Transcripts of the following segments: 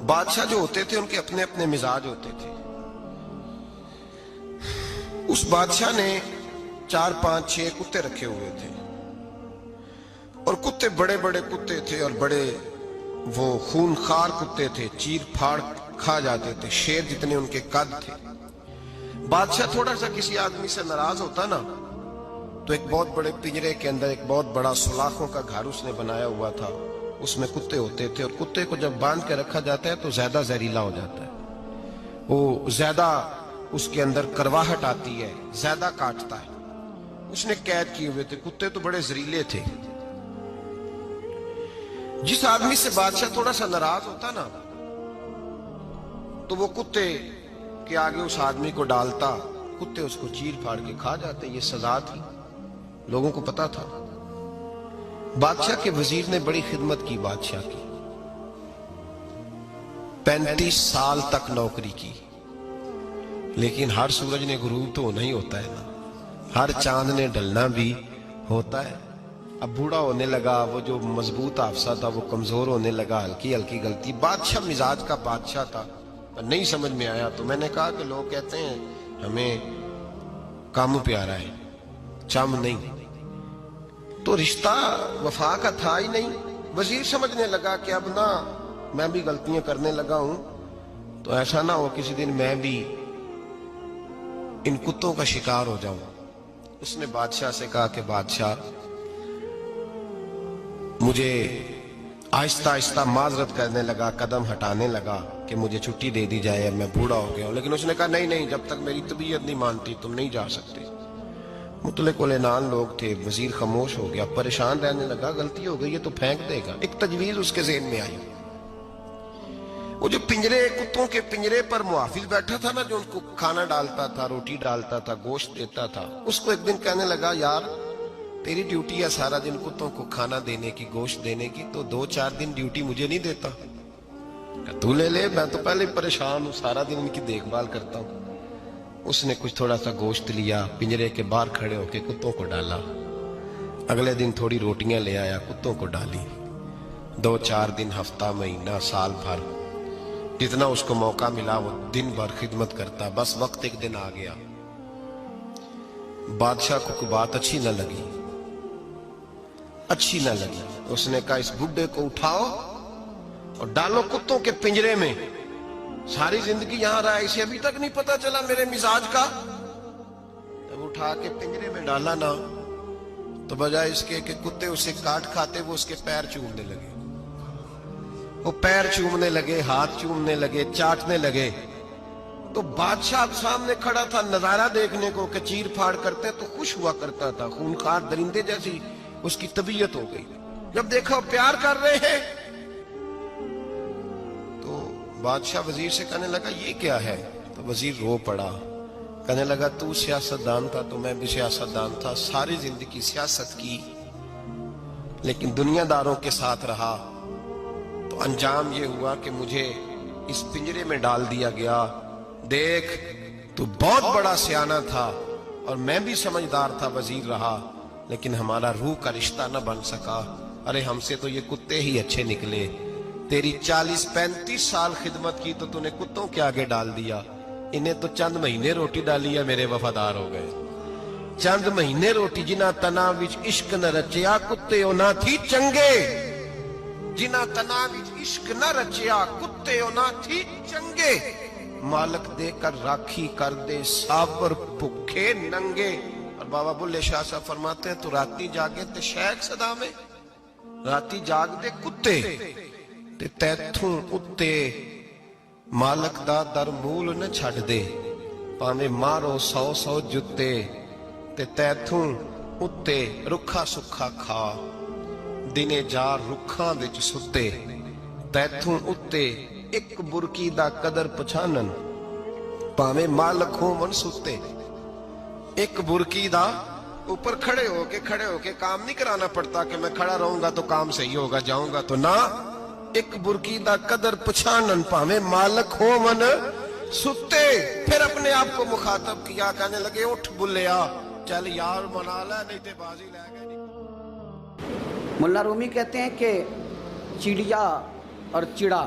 بادشاہ جو ہوتے تھے ان کے اپنے اپنے مزاج ہوتے تھے. اس بادشاہ نے 4 5 6 کتے رکھے ہوئے تھے اور کتے بڑے بڑے کتے تھے اور بڑے وہ خونخوار کتے تھے, چیر پھاڑ کھا جاتے تھے, شیر جتنے ان کے قد تھے. بادشاہ تھوڑا سا کسی آدمی سے ناراض ہوتا نا تو ایک بہت بڑے پنجرے کے اندر ایک بہت بڑا سلاخوں کا گھر اس نے بنایا ہوا تھا, اس میں کتے ہوتے تھے اور کتے کو جب باندھ کے رکھا جاتا ہے تو زیادہ زہریلا ہو جاتا ہے, وہ زیادہ اس کے اندر کرواہٹ آتی ہے, زیادہ کاٹتا ہے. اس نے قید کیے ہوئے تھے, کتے تو بڑے زہریلے تھے. جس آدمی سے بادشاہ تھوڑا سا ناراض ہوتا نا تو وہ کتے کے آگے اس آدمی کو ڈالتا, کتے اس کو چیر پھاڑ کے کھا جاتے. یہ سزا تھی, لوگوں کو پتا تھا. بادشاہ کے وزیر نے بڑی خدمت کی بادشاہ کی, 35 سال تک نوکری کی, لیکن ہر سورج نے غروب تو نہیں ہوتا ہے نا, ہر چاند نے ڈلنا بھی ہوتا ہے. اب بوڑھا ہونے لگا, وہ جو مضبوط حافظہ تھا وہ کمزور ہونے لگا, ہلکی ہلکی غلطی. بادشاہ مزاج کا بادشاہ تھا, نہیں سمجھ میں آیا تو میں نے کہا کہ لوگ کہتے ہیں ہمیں کام پیارا ہے, چم نہیں. تو رشتہ وفا کا تھا ہی نہیں. وزیر سمجھنے لگا کہ اب نہ میں بھی غلطیاں کرنے لگا ہوں تو ایسا نہ ہو کسی دن میں بھی ان کتوں کا شکار ہو جاؤں. اس نے بادشاہ سے کہا کہ بادشاہ مجھے آہستہ آہستہ معذرت کرنے لگا, قدم ہٹانے لگا کہ مجھے چھٹی دے دی جائے, میں بوڑھا ہو گیا ہوں. لیکن اس نے کہا نہیں, جب تک میری طبیعت نہیں مانتی تم نہیں جا سکتے. مطلق العنان لوگ تھے. وزیر خاموش ہو گیا, پریشان رہنے لگا, غلطی ہو گئی یہ تو پھینک دے گا. ایک تجویز اس کے ذہن میں آئی. وہ جو پنجرے, کتوں کے پنجرے پر محافظ بیٹھا تھا نا, جو ان کو کھانا ڈالتا تھا, روٹی ڈالتا تھا, گوشت دیتا تھا, اس کو ایک دن کہنے لگا یار تیری ڈیوٹی ہے سارا دن کتوں کو کھانا دینے کی, گوشت دینے کی, تو 2 4 دن ڈیوٹی مجھے نہیں دیتا؟ تو لے لے, میں تو پہلے پریشان ہوں, سارا دن ان کی دیکھ بھال کرتا ہوں. اس نے کچھ تھوڑا سا گوشت لیا, پنجرے کے باہر کھڑے ہو کے کتوں کو ڈالا. اگلے دن تھوڑی روٹیاں لے آیا, کتوں کو ڈالی. 2 4 دن, ہفتہ, مہینہ, سال بھر, جتنا اس کو موقع ملا وہ دن بھر خدمت کرتا. بس وقت ایک دن آ گیا, بادشاہ کو کوئی بات اچھی نہ لگی. اس نے کہا اس بڈھے کو اٹھاؤ اور ڈالو کتوں کے پنجرے میں. ساری زندگی یہاں رہا, اسے ابھی تک نہیں پتا چلا میرے مزاج کا. جب اٹھا کے پنجرے میں ڈالا نا تو بجائے اس کے کہ کتے اسے کاٹ کھاتے, وہ اس کے پیر چومنے لگے. وہ پیر چومنے لگے, ہاتھ چومنے لگے, چاٹنے لگے. تو بادشاہ سامنے کھڑا تھا نظارہ دیکھنے کو کہ چیر پھاڑ کرتے تو خوش ہوا کرتا تھا, خونخوار درندے جیسی اس کی طبیعت ہو گئی. جب دیکھا پیار کر رہے ہیں تو بادشاہ وزیر سے کہنے لگا یہ کیا ہے؟ تو وزیر رو پڑا, کہنے لگا تو سیاستدان تھا تو میں بھی سیاستدان تھا, ساری زندگی سیاست کی لیکن دنیا داروں کے ساتھ رہا, تو انجام یہ ہوا کہ مجھے اس پنجرے میں ڈال دیا گیا. دیکھ تو بہت بڑا سیانہ تھا اور میں بھی سمجھدار تھا, وزیر رہا, لیکن ہمارا روح کا رشتہ نہ بن سکا. ارے ہم سے تو یہ کتے ہی اچھے نکلے. تیری 40 35 سال خدمت کی تو تو نے کتوں کے آگے ڈال دیا. انہیں تو چند مہینے روٹی ڈالی ہے, میرے وفادار ہو گئے. چند مہینے روٹی, جنہ تنا وچ عشق نہ رچیا کتے او نہ تھی چنگے. جنہ تنا وچ عشق نہ رچیا کتے او نہ تھی چنگے. مالک دے کر راکھی کر دے سابر بھکھے ننگے. اور بابا بلے شاہ صاحب فرماتے ہیں تو راتی جاگے تے شیخ صدا میں, راتی جاگ دے کتے تے تیتھوں اتے مالک دا در مول نہ چھڑ دے. پاویں مارو 100 جتے تے تیتھوں اتے رکھا سکھا کھا. دنے جار رکھاں وچ ستے تیتھوں اتے ایک برکی دا قدر پچھانن. پاویں مالک ہون ستے, ایک برکی دا اوپر کھڑے ہو کے کام نہیں کرانا پڑتا کہ میں کھڑا رہوں گا تو کام صحیح ہوگا, جاؤں گا تو نہ. ایک برکی دا قدر پچھانن پاویں مالک ہون ستے. پھر اپنے آپ کو مخاطب کیا, کہنے لگے اٹھ بلیا, چل یار منا لے نہیں تے بازی لے گئے. مولانا رومی کہتے ہیں کہ چڑیا اور چڑا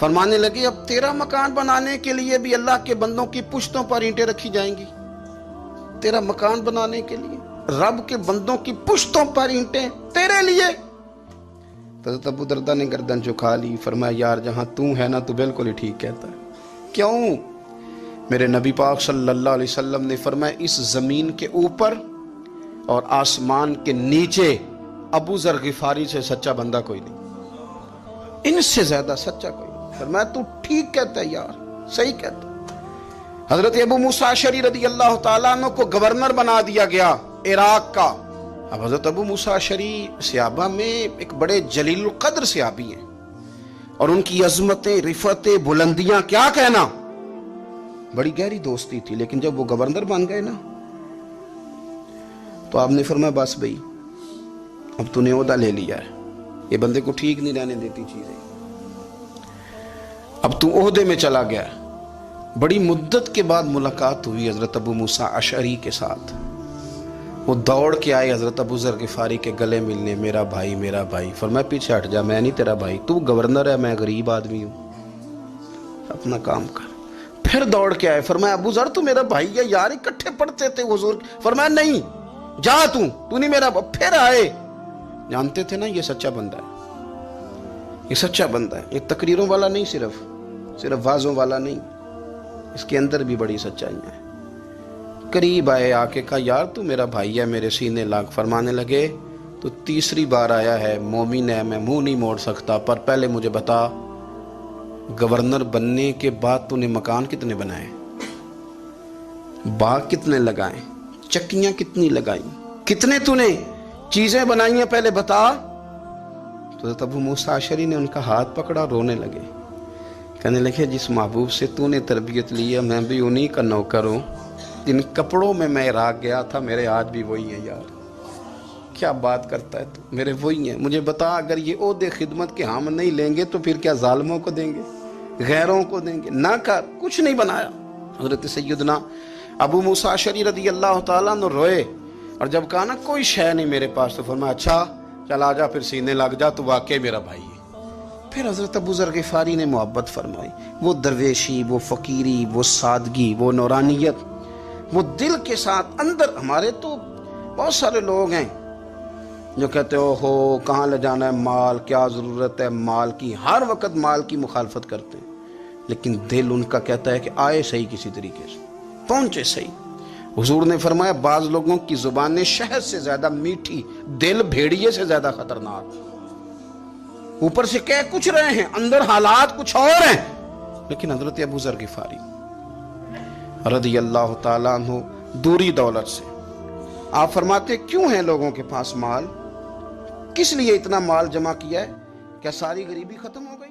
فرمانے لگے اب تیرا مکان بنانے کے لیے بھی اللہ کے بندوں کی پشتوں پر اینٹیں رکھی جائیں گی؟ تیرا مکان بنانے کے لیے رب کے بندوں کی پشتوں پر اینٹیں تیرے لیے؟ حضرت ابو دردہ نے گردن جھکا لی، فرمایا یار جہاں تو ہے نا تو بالکل ہی ٹھیک کہتا ہے۔ کیوں؟ میرے نبی پاک صلی اللہ علیہ وسلم نے فرمایا اس زمین کے اوپر اور آسمان کے نیچے ابو ذر غفاری سے سچا بندہ کوئی نہیں، ان سے زیادہ سچا کوئی نہیں۔ فرمایا تو ٹھیک کہتا ہے یار، صحیح کہتا ہے۔ حضرت ابو موسیٰ اشعری رضی اللہ تعالیٰ عنہ کو گورنر بنا دیا گیا عراق کا۔ اب حضرت ابو موسیٰ اشعری صحابہ میں ایک بڑے جلیل القدر صحابی ہیں، اور ان کی عظمتیں، رفتیں، بلندیاں کیا کہنا، بڑی گہری دوستی تھی۔ لیکن جب وہ گورنر بن گئے نا تو آپ نے فرمایا بس بھئی اب تو نے عہدہ لے لیا ہے، یہ بندے کو ٹھیک نہیں رہنے دیتی چیزیں، اب تو عہدے میں چلا گیا ہے۔ بڑی مدت کے بعد ملاقات ہوئی حضرت ابو موسیٰ اشعری کے ساتھ، وہ دوڑ کے آئے حضرت ابو ذر غفاری کے گلے ملنے، میرا بھائی میرا بھائی۔ فرمایا پیچھے ہٹ جا، میں نہیں تیرا بھائی، تو گورنر ہے، میں غریب آدمی ہوں، اپنا کام کر۔ پھر دوڑ کے آئے، فرمایا ابو ذر تو میرا بھائی ہے یار، اکٹھے پڑھتے تھے حضور۔ فرمایا نہیں جا تو نہیں میرا بھائی۔ پھر آئے، جانتے تھے نا یہ سچا بندہ ہے، یہ سچا بندہ ہے، یہ تقریروں والا نہیں، صرف وعظوں والا نہیں، اس کے اندر بھی بڑی سچائیاں ہیں۔ قریب آئے، آ کے کہا یار تو میرا بھائی ہے، میرے سینے لاگ۔ فرمانے لگے تو تیسری بار آیا ہے، مومن ہے، میں منہ نہیں موڑ سکتا، پر پہلے مجھے بتا گورنر بننے کے بعد تو نے مکان کتنے بنائے، باغ کتنے لگائے، چکیاں کتنی لگائیں، کتنے تو نے چیزیں بنائی ہیں، پہلے بتا۔ تو حضرت ابو موسیٰ اشعری نے ان کا ہاتھ پکڑا، رونے لگے، کہنے لگے جس محبوب سے تو نے تربیت لی ہے میں بھی انہی کا نوکر ہوں، جن کپڑوں میں میں عراق گیا تھا میرے آج بھی وہی ہیں یار، کیا بات کرتا ہے تو، میرے وہی ہیں۔ مجھے بتا اگر یہ عہدے خدمت کے ہم نہیں لیں گے تو پھر کیا ظالموں کو دیں گے، غیروں کو دیں گے؟ نہ کر، کچھ نہیں بنایا۔ حضرت سیدنا ابو موسیٰ اشعری رضی اللہ تعالیٰ عنہ روئے، اور جب کہا نا کوئی شے نہیں میرے پاس، تو فرمایا اچھا چل آ جا، پھر سینے لگ جا، تو واقعی میرا بھائی ہے۔ پھر حضرت ابو ذر غفاری نے محبت فرمائی، وہ درویشی، وہ فقیری، وہ سادگی، وہ نورانیت، وہ دل کے ساتھ اندر۔ ہمارے تو بہت سارے لوگ ہیں جو کہتے ہو کہاں لے جانا ہے مال، کیا ضرورت ہے مال کی، ہر وقت مال کی مخالفت کرتے ہیں، لیکن دل ان کا کہتا ہے کہ آئے صحیح، کسی طریقے سے پہنچے صحیح۔ حضور نے فرمایا بعض لوگوں کی زبانیں شہد سے زیادہ میٹھی، دل بھیڑیے سے زیادہ خطرناک، اوپر سے کہہ کچھ رہے ہیں اندر حالات کچھ اور ہیں۔ لیکن حضرت ابو ذر غفاری رضی اللہ تعالیٰ عنہ دوری دولت سے، آپ فرماتے کیوں ہیں لوگوں کے پاس مال، کس لیے اتنا مال جمع کیا ہے، کیا ساری غریبی ختم ہو گئی؟